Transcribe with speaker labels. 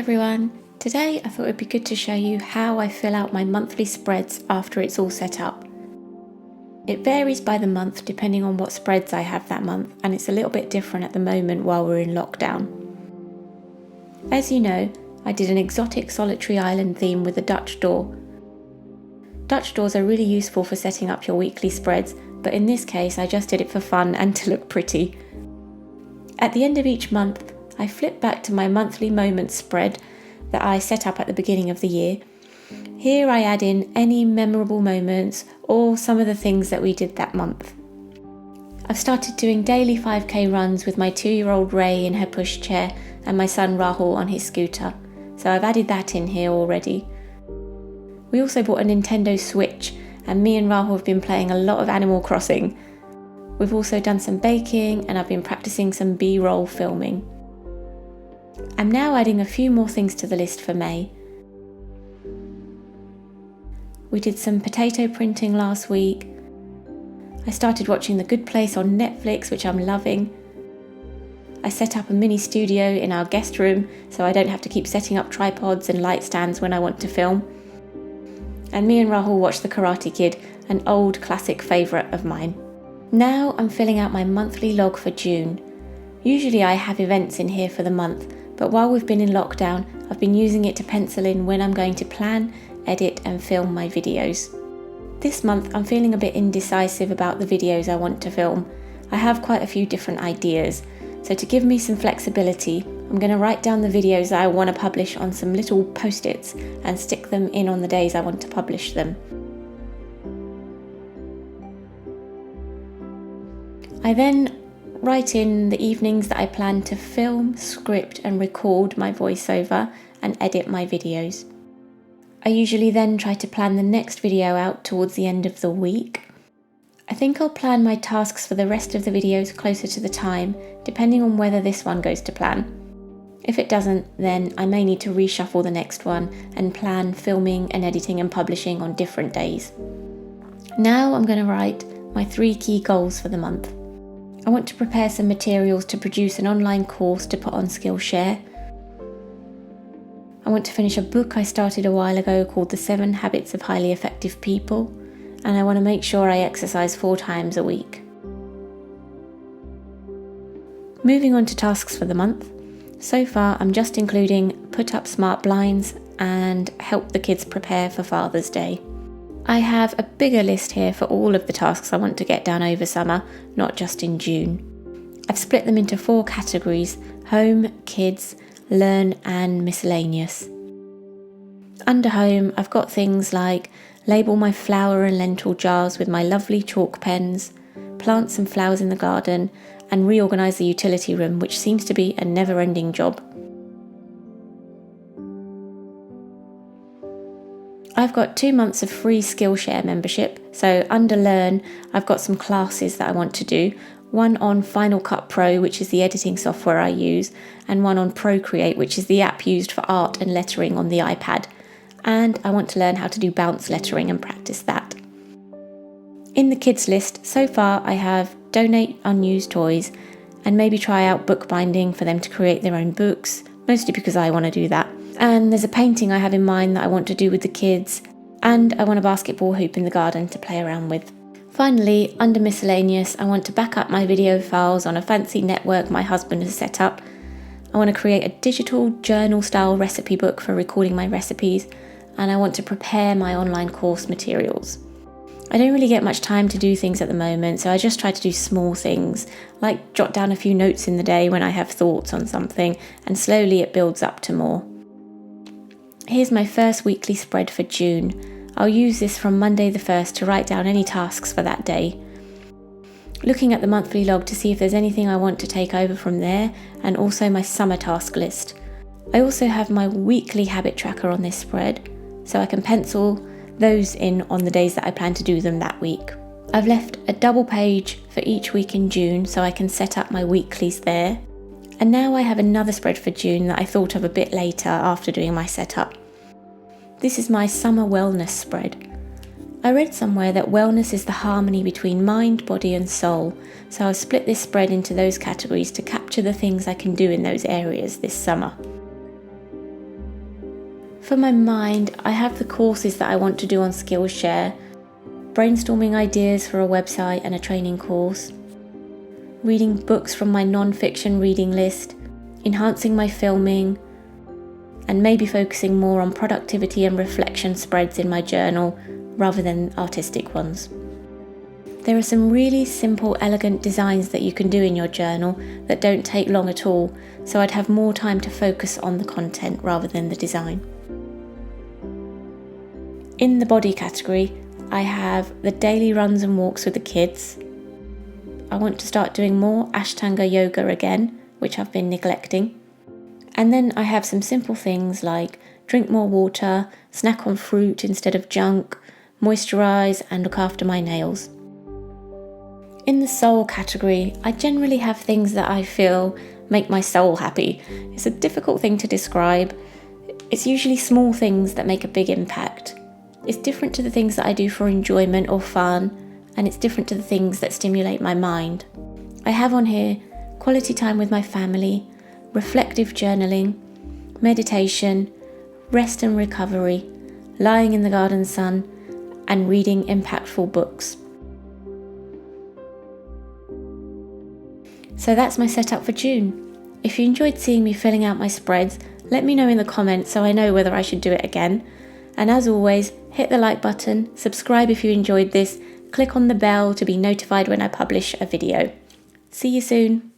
Speaker 1: everyone! Today I thought it would be good to show you how I fill out my monthly spreads after it's all set up. It varies by the month depending on what spreads I have that month, and it's a little bit different at the moment while we're in lockdown. As you know, I did an exotic solitary island theme with a Dutch door. Dutch doors are really useful for setting up your weekly spreads, but in this case I just did it for fun and to look pretty. At the end of each month, I flip back to my monthly moments spread that I set up at the beginning of the year. Here I add in any memorable moments or some of the things that we did that month. I've started doing daily 5k runs with my 2-year-old Ray in her pushchair and my son Rahul on his scooter, so I've added that in here already. We also bought a Nintendo Switch and me and Rahul have been playing a lot of Animal Crossing. We've also done some baking and I've been practicing some B-roll filming. I'm now adding a few more things to the list for May. We did some potato printing last week. I started watching The Good Place on Netflix, which I'm loving. I set up a mini studio in our guest room so I don't have to keep setting up tripods and light stands when I want to film. And me and Rahul watched The Karate Kid, an old classic favourite of mine. Now I'm filling out my monthly log for June. Usually I have events in here for the month, but while we've been in lockdown, I've been using it to pencil in when I'm going to plan, edit and film my videos. This month I'm feeling a bit indecisive about the videos I want to film. I have quite a few different ideas, so to give me some flexibility, I'm going to write down the videos that I want to publish on some little post-its and stick them in on the days I want to publish them. I then write in the evenings that I plan to film, script and record my voiceover and edit my videos. I usually then try to plan the next video out towards the end of the week. I think I'll plan my tasks for the rest of the videos closer to the time, depending on whether this one goes to plan. If it doesn't, then I may need to reshuffle the next one and plan filming and editing and publishing on different days. Now I'm going to write my 3 key goals for the month. I want to prepare some materials to produce an online course to put on Skillshare. I want to finish a book I started a while ago called The 7 Habits of Highly Effective People, and I want to make sure I exercise 4 times a week. Moving on to tasks for the month. So far I'm just including put up smart blinds and help the kids prepare for Father's Day. I have a bigger list here for all of the tasks I want to get done over summer, not just in June. I've split them into 4 categories: home, kids, learn and miscellaneous. Under home, I've got things like label my flour and lentil jars with my lovely chalk pens, plant some flowers in the garden and reorganise the utility room, which seems to be a never-ending job. I've got 2 months of free Skillshare membership, so under Learn I've got some classes that I want to do, one on Final Cut Pro, which is the editing software I use, and one on Procreate, which is the app used for art and lettering on the iPad, and I want to learn how to do bounce lettering and practice that. In the kids list, so far I have donate unused toys and maybe try out bookbinding for them to create their own books, mostly because I want to do that. And there's a painting I have in mind that I want to do with the kids, and I want a basketball hoop in the garden to play around with. Finally, under miscellaneous, I want to back up my video files on a fancy network my husband has set up. I want to create a digital journal-style recipe book for recording my recipes, and I want to prepare my online course materials. I don't really get much time to do things at the moment, so I just try to do small things, like jot down a few notes in the day when I have thoughts on something, and slowly it builds up to more. Here's my first weekly spread for June. I'll use this from Monday the 1st to write down any tasks for that day. Looking at the monthly log to see if there's anything I want to take over from there, and also my summer task list. I also have my weekly habit tracker on this spread, so I can pencil those in on the days that I plan to do them that week. I've left a double page for each week in June so I can set up my weeklies there. And now I have another spread for June that I thought of a bit later after doing my setup. This is my summer wellness spread. I read somewhere that wellness is the harmony between mind, body and soul, so I've split this spread into those categories to capture the things I can do in those areas this summer. For my mind, I have the courses that I want to do on Skillshare, brainstorming ideas for a website and a training course, reading books from my non-fiction reading list, enhancing my filming, and maybe focusing more on productivity and reflection spreads in my journal rather than artistic ones. There are some really simple, elegant designs that you can do in your journal that don't take long at all, so I'd have more time to focus on the content rather than the design. In the body category, I have the daily runs and walks with the kids. I want to start doing more Ashtanga yoga again, which I've been neglecting. And then I have some simple things like drink more water, snack on fruit instead of junk, moisturise and look after my nails. In the soul category, I generally have things that I feel make my soul happy. It's a difficult thing to describe. It's usually small things that make a big impact. It's different to the things that I do for enjoyment or fun, and it's different to the things that stimulate my mind. I have on here quality time with my family, reflective journaling, meditation, rest and recovery, lying in the garden sun, and reading impactful books. So that's my setup for June. If you enjoyed seeing me filling out my spreads, let me know in the comments so I know whether I should do it again. And as always, hit the like button, subscribe if you enjoyed this, click on the bell to be notified when I publish a video. See you soon.